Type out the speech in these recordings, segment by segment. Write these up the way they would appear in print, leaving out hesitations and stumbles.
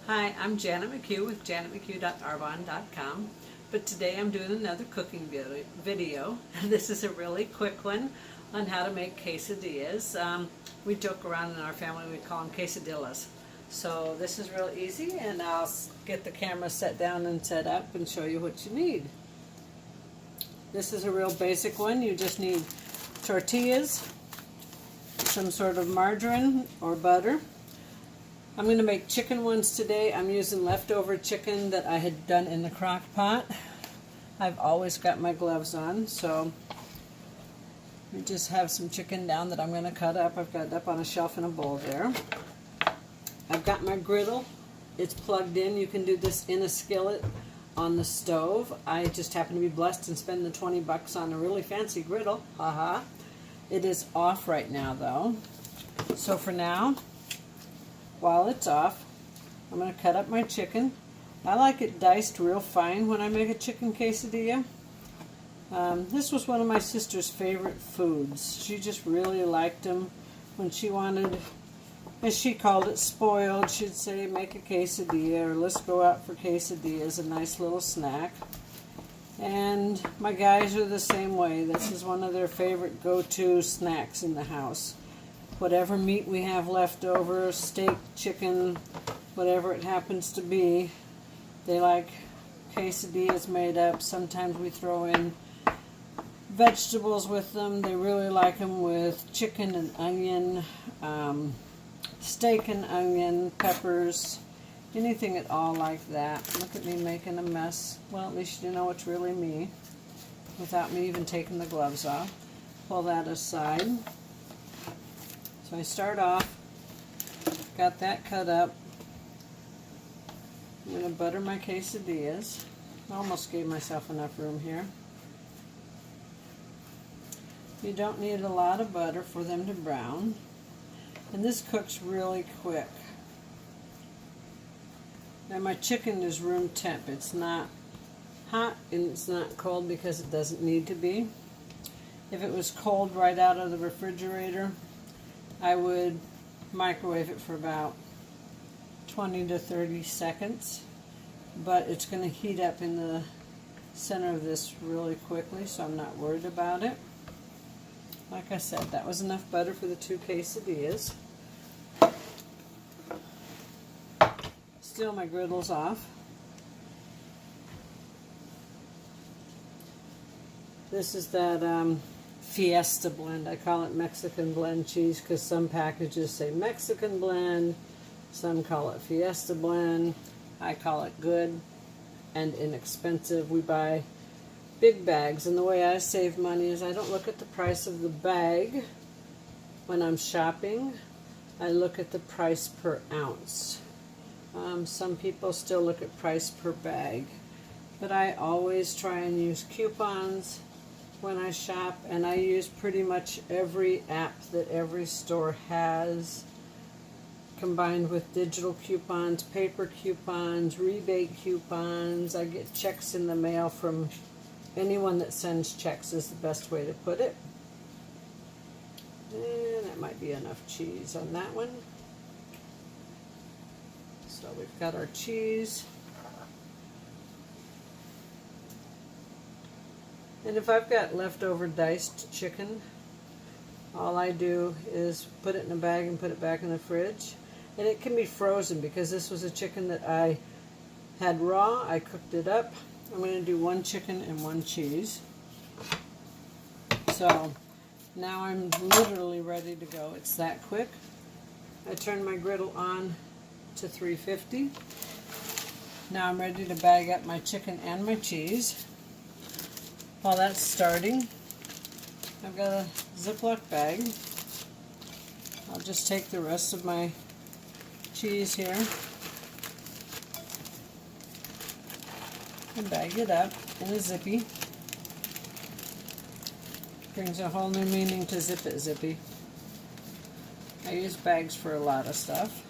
Hi, I'm Janet McHugh with janetmchugh.arbonne.com, but today I'm doing another cooking video. This is a really quick one on how to make quesadillas. We joke around in our family, we call them quesadillas. So this is real easy, and I'll get the camera set down and set up and show you what you need. This is a real basic one. You just need tortillas, some sort of margarine or butter. I'm going to make chicken ones today. I'm using leftover chicken that I had done in the crock pot. I've always got my gloves on, so we just have some chicken down that I'm going to cut up. I've got it up on a shelf in a bowl there. I've got my griddle. It's plugged in. You can do this in a skillet on the stove. I just happen to be blessed and spend the 20 bucks on a really fancy griddle. Haha. It is off right now though. So for now, while it's off, I'm going to cut up my chicken. I like it diced real fine when I make a chicken quesadilla. This was one of my sister's favorite foods. She just really liked them. When she wanted, as she called it, spoiled, she'd say make a quesadilla, or let's go out for quesadillas, a nice little snack. And my guys are the same way. This is one of their favorite go-to snacks in the house. Whatever meat we have left over, steak, chicken, whatever it happens to be, they like quesadillas made up. Sometimes we throw in vegetables with them. They really like them with chicken and onion, steak and onion, peppers, anything at all like that. Look at me making a mess. Well, at least you know it's really me without me even taking the gloves off. Pull that aside. So I start off, got that cut up. I'm going to butter my quesadillas. I almost gave myself enough room here. You don't need a lot of butter for them to brown. And this cooks really quick. Now my chicken is room temp. It's not hot and it's not cold because it doesn't need to be. If it was cold right out of the refrigerator, I would microwave it for about 20 to 30 seconds, but it's going to heat up in the center of this really quickly, so I'm not worried about it. Like I said, that was enough butter for the 2 quesadillas. Still, my griddle's off. This is that Fiesta blend. I call it Mexican blend cheese because some packages say Mexican blend, some call it Fiesta blend. I call it good and inexpensive. We buy big bags, and the way I save money is I don't look at the price of the bag when I'm shopping. I look at the price per ounce. Some people still look at price per bag, but I always try and use coupons when I shop, and I use pretty much every app that every store has, combined with digital coupons, paper coupons, rebate coupons. I get checks in the mail from anyone that sends checks is the best way to put it. And that might be enough cheese on that one. So we've got our cheese. And if I've got leftover diced chicken, all I do is put it in a bag and put it back in the fridge. And it can be frozen because this was a chicken that I had raw. I cooked it up. I'm going to do 1 chicken and 1 cheese. So now I'm literally ready to go. It's that quick. I turn my griddle on to 350. Now I'm ready to bag up my chicken and my cheese. While that's starting, I've got a Ziploc bag. I'll just take the rest of my cheese here and bag it up in a zippy. Brings a whole new meaning to Zip It Zippy. I use bags for a lot of stuff.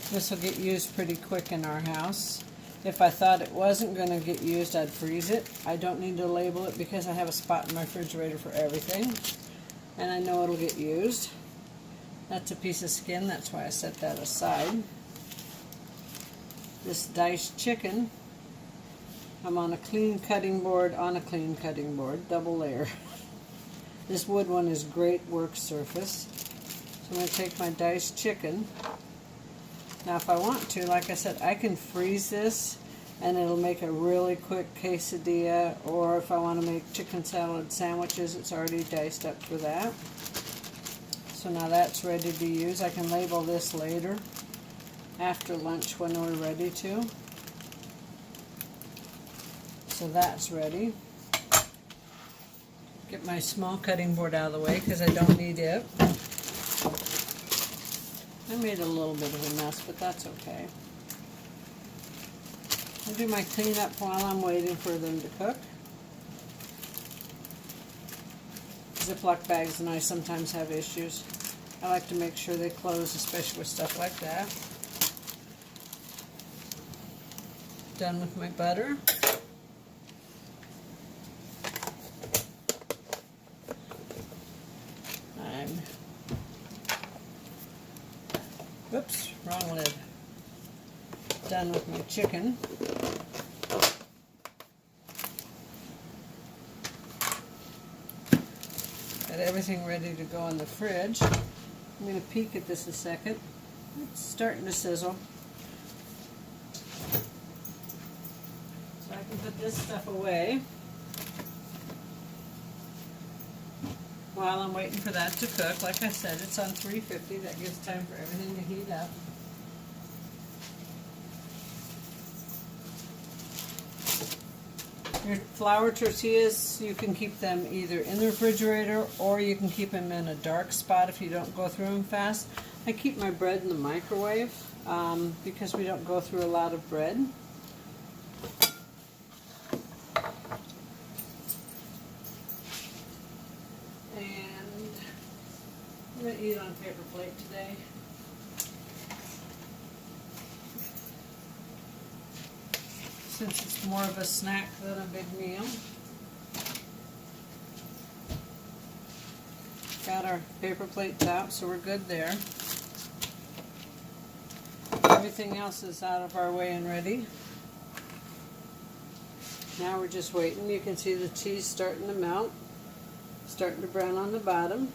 This will get used pretty quick in our house. If I thought it wasn't going to get used, I'd freeze it. I don't need to label it because I have a spot in my refrigerator for everything. And I know it'll get used. That's a piece of skin, that's why I set that aside. This diced chicken, I'm on a clean cutting board, double layer. This wood one is great work surface. So I'm going to take my diced chicken. Now if I want to, like I said, I can freeze this and it'll make a really quick quesadilla, or if I want to make chicken salad sandwiches, it's already diced up for that. So now that's ready to use. I can label this later, after lunch when we're ready to. So that's ready. Get my small cutting board out of the way because I don't need it. I made a little bit of a mess, but that's okay. I'll do my cleanup while I'm waiting for them to cook. Ziploc bags and I sometimes have issues. I like to make sure they close, especially with stuff like that. Done with my butter. Oops, wrong lid. Done with my chicken. Got everything ready to go in the fridge. I'm going to peek at this a second. It's starting to sizzle. So I can put this stuff away while I'm waiting for that to cook. Like I said, it's on 350. That gives time for everything to heat up. Your flour tortillas, you can keep them either in the refrigerator or you can keep them in a dark spot if you don't go through them fast. I keep my bread in the microwave because we don't go through a lot of bread. And I'm going to eat on a paper plate today. Since it's more of a snack than a big meal. Got our paper plate top, so we're good there. Everything else is out of our way and ready. Now we're just waiting. You can see the cheese starting to melt, starting to brown on the bottom.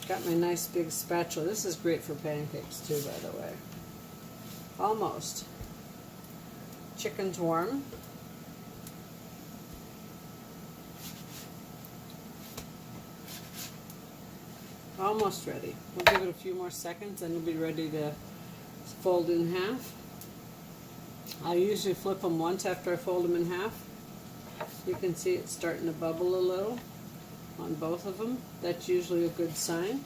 Got my nice big spatula. This is great for pancakes too, by the way. Almost. Chicken's warm. Almost ready. We'll give it a few more seconds and it'll be ready to fold in half. I usually flip them once after I fold them in half. You can see it's starting to bubble a little on both of them. That's usually a good sign.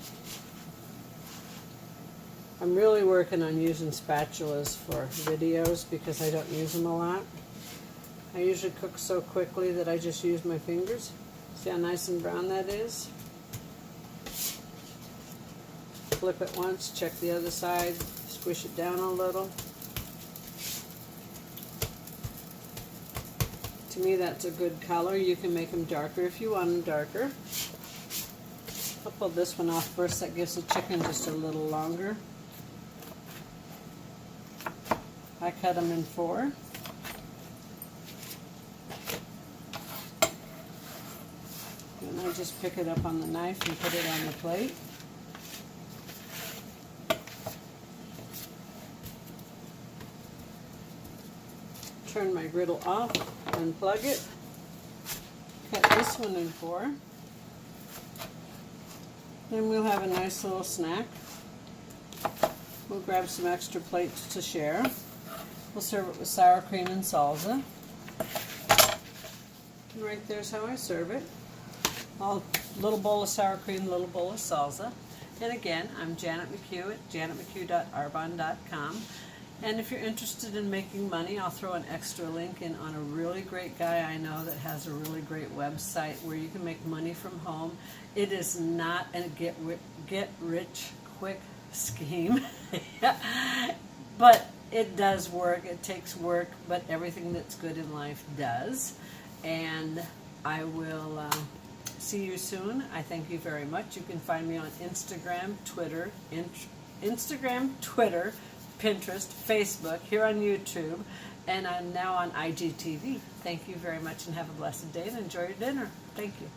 I'm really working on using spatulas for videos because I don't use them a lot. I usually cook so quickly that I just use my fingers. See how nice and brown that is? Flip it once, check the other side, squish it down a little. To me that's a good color. You can make them darker if you want them darker. I'll pull this one off first. That gives the chicken just a little longer. I cut them in 4. And I just pick it up on the knife and put it on the plate. Turn my griddle off, unplug it. Cut this one in 4. Then we'll have a nice little snack. We'll grab some extra plates to share. We'll serve it with sour cream and salsa. And right there's how I serve it. A little bowl of sour cream, little bowl of salsa. And again, I'm Janet McHugh at janetmchugh.arbonne.com. And if you're interested in making money, I'll throw an extra link in on a really great guy I know that has a really great website where you can make money from home. It is not a get-rich-quick scheme, but it does work. It takes work, but everything that's good in life does. And I will see you soon. I thank you very much. You can find me on Instagram, Twitter, Pinterest, Facebook, here on YouTube, and I'm now on IGTV. Thank you very much and have a blessed day and enjoy your dinner. Thank you.